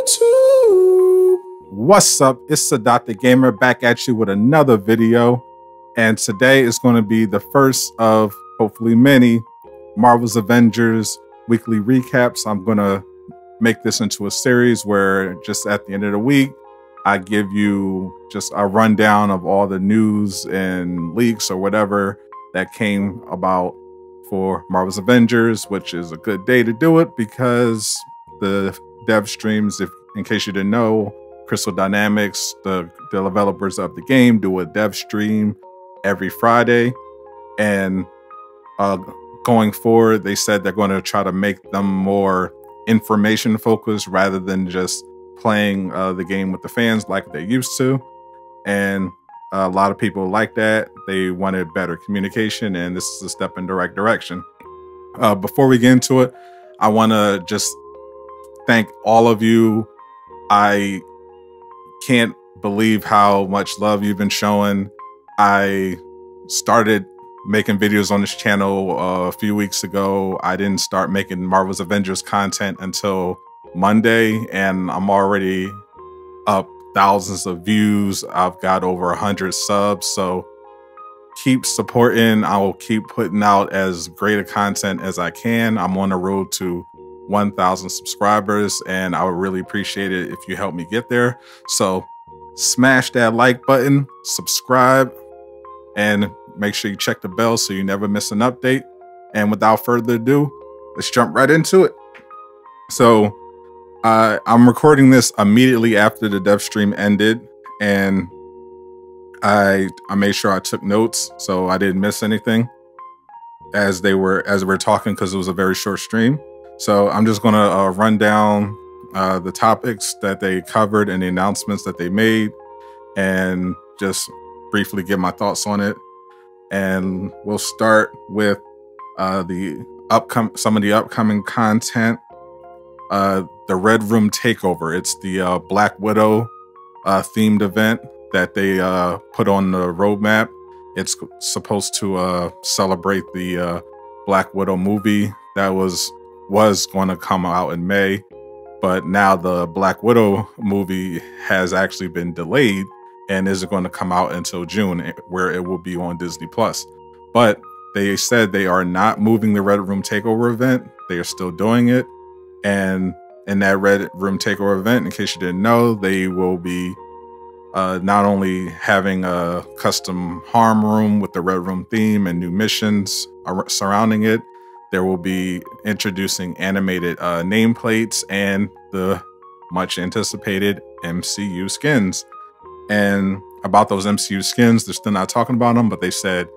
YouTube. What's up? It's Sadat the Gamer back at you with another video. And today is going to be the first of hopefully many Marvel's Avengers weekly recaps. I'm going to make this into a series where just at the end of the week, I give you just a rundown of all the news and leaks or whatever that came about for Marvel's Avengers, which is a good day to do it because the dev streams, if in case you didn't know, Crystal Dynamics, the developers of the game, do a dev stream every Friday. And going forward, they said they're going to try to make them more information focused rather than just playing the game with the fans like they used to. And a lot of people like that. They wanted better communication, and this is a step in the right direction. Before we get into it, I want to just thank all of you. I can't believe how much love you've been showing. I started making videos on this channel a few weeks ago. I didn't start making Marvel's Avengers content until Monday, and I'm already up thousands of views. I've got over 100 subs, so keep supporting. I will keep putting out as great a content as I can. I'm on the road to 1,000 subscribers, and I would really appreciate it if you help me get there. So smash that like button, subscribe, and make sure you check the bell so you never miss an update. And without further ado, let's jump right into it. So I'm recording this immediately after the dev stream ended, and I made sure I took notes so I didn't miss anything as we're talking, because it was a very short stream. So I'm just gonna run down the topics that they covered and the announcements that they made, and just briefly give my thoughts on it. And we'll start with some of the upcoming content. The Red Room Takeover. It's the Black Widow themed event that they put on the roadmap. It's supposed to celebrate the Black Widow movie that was going to come out in May, but now the Black Widow movie has actually been delayed and isn't going to come out until June, where it will be on Disney Plus. But they said they are not moving the Red Room Takeover event. They are still doing it. And in that Red Room Takeover event, in case you didn't know, they will be not only having a custom harm room with the Red Room theme and new missions surrounding it, there will be introducing animated nameplates and the much anticipated MCU skins. And about those MCU skins, they're still not talking about them, but they said,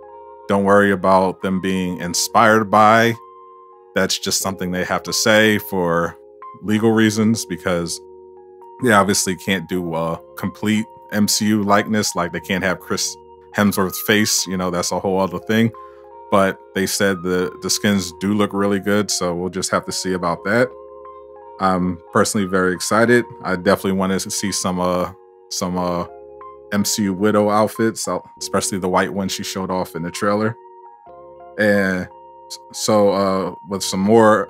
don't worry about them being inspired by. That's just something they have to say for legal reasons, because they obviously can't do a complete MCU likeness. Like, they can't have Chris Hemsworth's face, you know, that's a whole other thing. But they said the skins do look really good, so we'll just have to see about that. I'm personally very excited. I definitely wanted to see some MCU Widow outfits, especially the white one she showed off in the trailer. And so with some more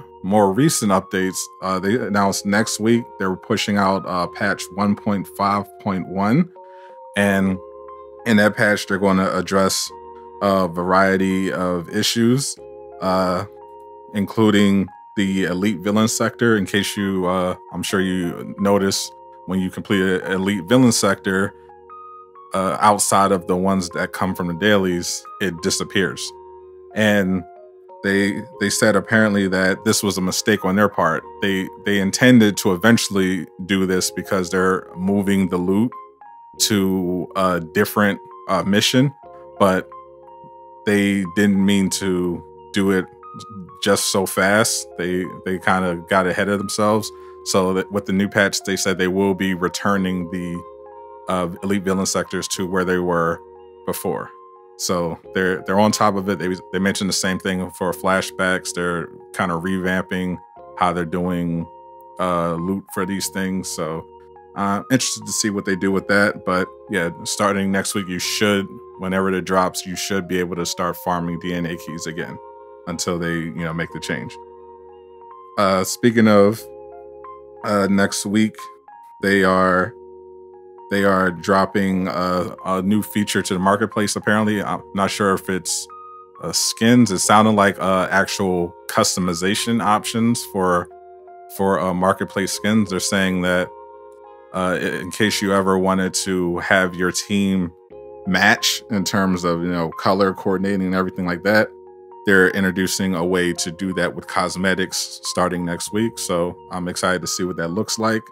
recent updates, they announced next week they were pushing out patch 1.5.1, and in that patch they're going to address a variety of issues, including the elite villain sector. In case you I'm sure you noticed, when you complete an elite villain sector, outside of the ones that come from the dailies, it disappears. And they said apparently that this was a mistake on their part. They intended to eventually do this because they're moving the loot to a different mission, but they didn't mean to do it just so fast. They kind of got ahead of themselves. So that with the new patch, they said they will be returning the elite villain sectors to where they were before. So they're on top of it. They mentioned the same thing for flashbacks. They're kind of revamping how they're doing loot for these things. So interested to see what they do with that. But yeah, starting next week, you should, whenever it drops, you should be able to start farming DNA keys again until they, make the change. Speaking of next week, they are dropping a new feature to the marketplace. Apparently, I'm not sure if it's skins. It sounded like actual customization options for marketplace skins. They're saying that in case you ever wanted to have your team match in terms of, you know, color coordinating and everything like that, they're introducing a way to do that with cosmetics starting next week. So I'm excited to see what that looks like.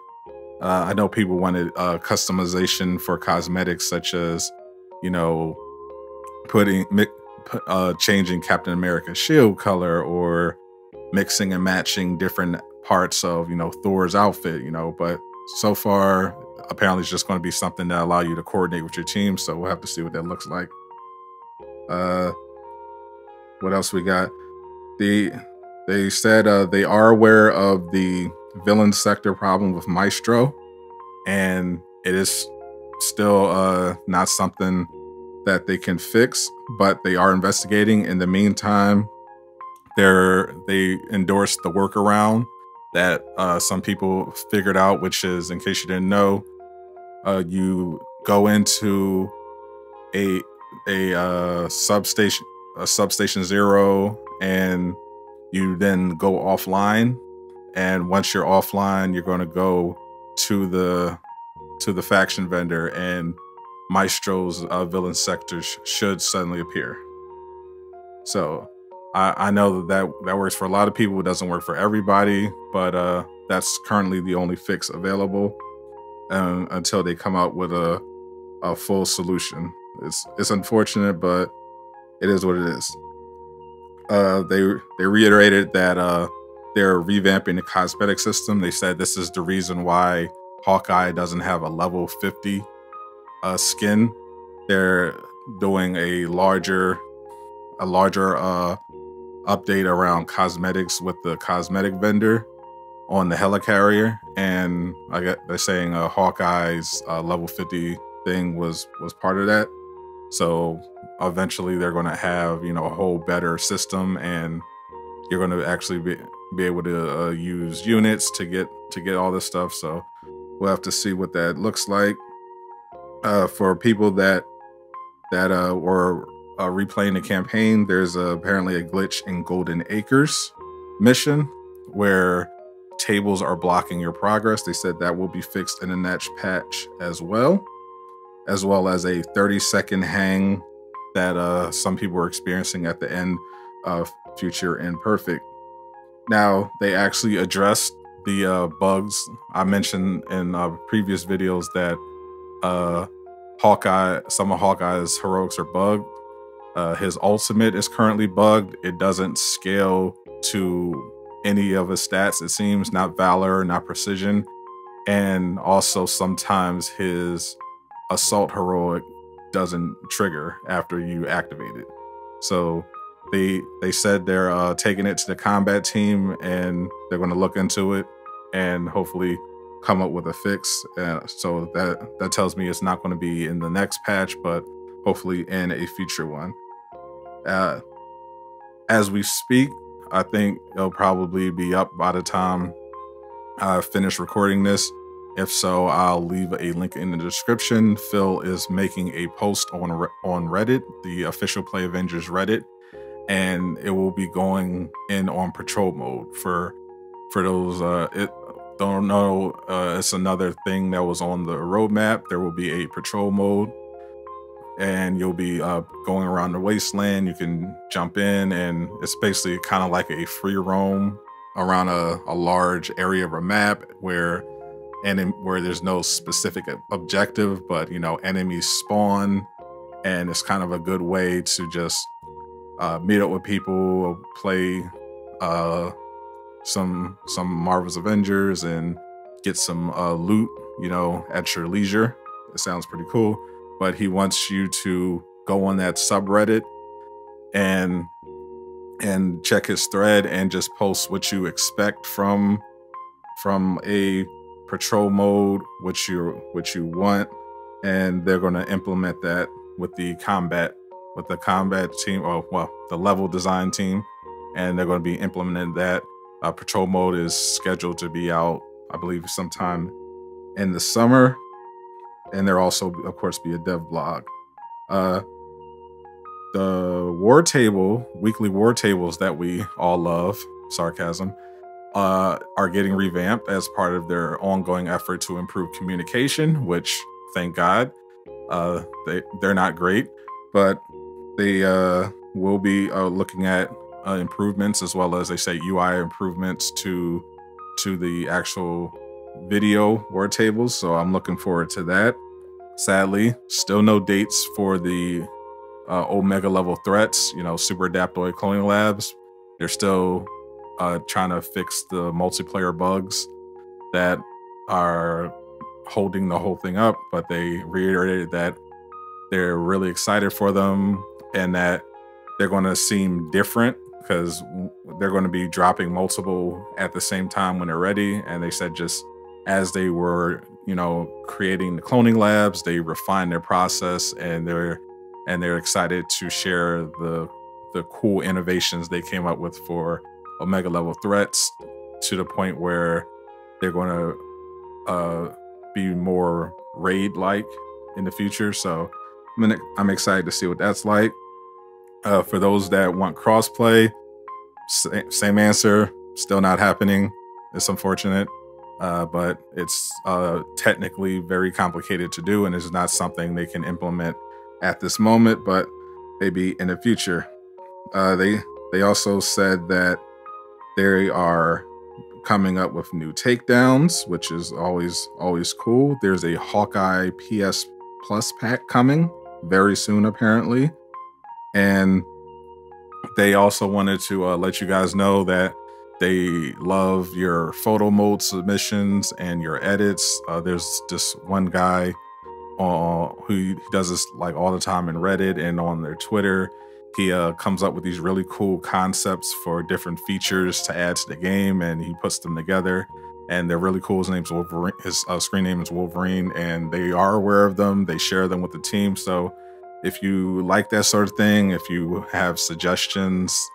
I know people wanted customization for cosmetics, such as, you know, changing Captain America's shield color, or mixing and matching different parts of, you know, Thor's outfit, you know. But so far, apparently it's just going to be something that allow you to coordinate with your team. So we'll have to see what that looks like. What else we got? They said they are aware of the villain sector problem with Maestro, and it is still not something that they can fix, but they are investigating. In the meantime, they endorsed the workaround that some people figured out, which is, in case you didn't know, you go into a substation 0, and you then go offline. And once you're offline, you're going to go to the faction vendor, and Maestro's villain sector should suddenly appear. So I know that works for a lot of people. It doesn't work for everybody, but that's currently the only fix available until they come out with a full solution. It's unfortunate, but it is what it is. They reiterated that they're revamping the cosmetic system. They said this is the reason why Hawkeye doesn't have a level 50 skin. They're doing a larger update around cosmetics with the cosmetic vendor on the helicarrier, and they're saying Hawkeye's level 50 thing was part of that. So eventually they're going to have, you know, a whole better system, and you're going to actually be able to use units to get all this stuff. So we'll have to see what that looks like. For people that were replaying the campaign, there's apparently a glitch in Golden Acres mission where tables are blocking your progress. They said that will be fixed in the next patch as well as a 30-second hang that some people were experiencing at the end of Future Imperfect. Now, they actually addressed the bugs. I mentioned in previous videos that some of Hawkeye's heroics are bugged. His ultimate is currently bugged. It doesn't scale to any of his stats, it seems, not valor, not precision. And also sometimes his assault heroic doesn't trigger after you activate it. So they said they're taking it to the combat team, and they're going to look into it and hopefully come up with a fix. So that tells me it's not going to be in the next patch, but hopefully in a future one. As we speak, I think it'll probably be up by the time I finish recording this. If so, I'll leave a link in the description. Phil is making a post on Reddit, the official Play Avengers Reddit, and it will be going in on patrol mode. For those don't know, it's another thing that was on the roadmap. There will be a patrol mode, and you'll be going around the wasteland. You can jump in, and it's basically kind of like a free roam around a large area of a map where there's no specific objective, but, you know, enemies spawn, and it's kind of a good way to just meet up with people, play some Marvel's Avengers, and get some loot, you know, at your leisure. It sounds pretty cool. But he wants you to go on that subreddit and check his thread and just post what you expect from a patrol mode, what you want, and they're going to implement that with the combat team, or well, the level design team, and they're going to be implementing that. Patrol mode is scheduled to be out, I believe, sometime in the summer. And there also, of course, be a dev blog. The war table, weekly war tables that we all love, sarcasm, are getting revamped as part of their ongoing effort to improve communication, which, thank God, they're not great, but they will be looking at improvements, as well as, they say, UI improvements to the actual video war tables. So I'm looking forward to that. Sadly, still no dates for the Omega level threats, Super Adaptoid Cloning Labs. They're still trying to fix the multiplayer bugs that are holding the whole thing up, but they reiterated that they're really excited for them and that they're going to seem different because they're going to be dropping multiple at the same time when they're ready. And they said just as they were, creating the cloning labs, they refined their process, and they're excited to share the cool innovations they came up with for Omega level threats, to the point where they're going to be more raid-like in the future. So I'm excited to see what that's like. For those that want crossplay, same answer, still not happening. It's unfortunate, but it's technically very complicated to do, and it's not something they can implement at this moment, but maybe in the future. They also said that they are coming up with new takedowns, which is always cool. There's a Hawkeye PS Plus pack coming very soon, apparently. And they also wanted to let you guys know that they love your photo mode submissions and your edits. There's this one guy who does this like all the time in Reddit and on their Twitter. He comes up with these really cool concepts for different features to add to the game, and he puts them together, and they're really cool. His name's Wolverine. His screen name is Wolverine, and they are aware of them. They share them with the team. So if you like that sort of thing, if you have suggestions,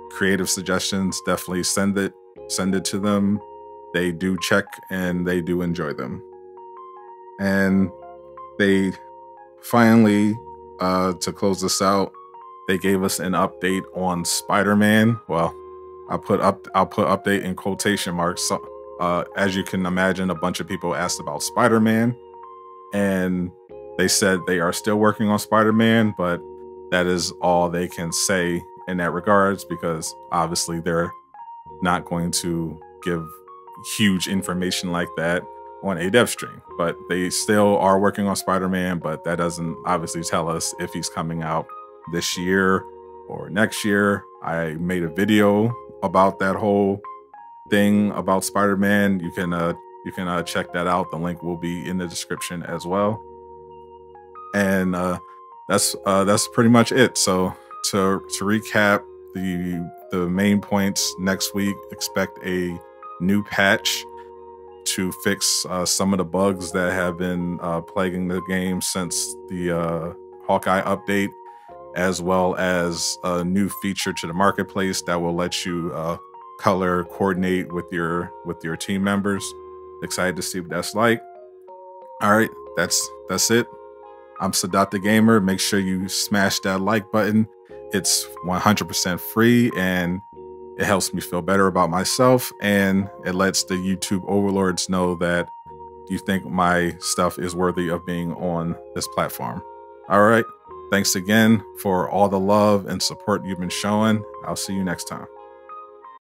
creative suggestions, definitely send it to them. They do check and they do enjoy them. And they finally, to close this out, they gave us an update on Spider-Man. Well, I'll put update in quotation marks. So, as you can imagine, a bunch of people asked about Spider-Man, and they said they are still working on Spider-Man, but that is all they can say in that regards, because obviously they're not going to give huge information like that on a dev stream. But they still are working on Spider-Man, but that doesn't obviously tell us if he's coming out this year or next year. I made a video about that whole thing about Spider-Man. You can check that out. The link will be in the description as well. And that's pretty much it. So to recap the main points, next week expect a new patch to fix some of the bugs that have been plaguing the game since the Hawkeye update, as well as a new feature to the marketplace that will let you color coordinate with your team members. Excited to see what that's like. All right, that's it. I'm Sadat the Gamer. Make sure you smash that like button. It's 100% free, and it helps me feel better about myself, and it lets the YouTube overlords know that you think my stuff is worthy of being on this platform. All right. Thanks again for all the love and support you've been showing. I'll see you next time.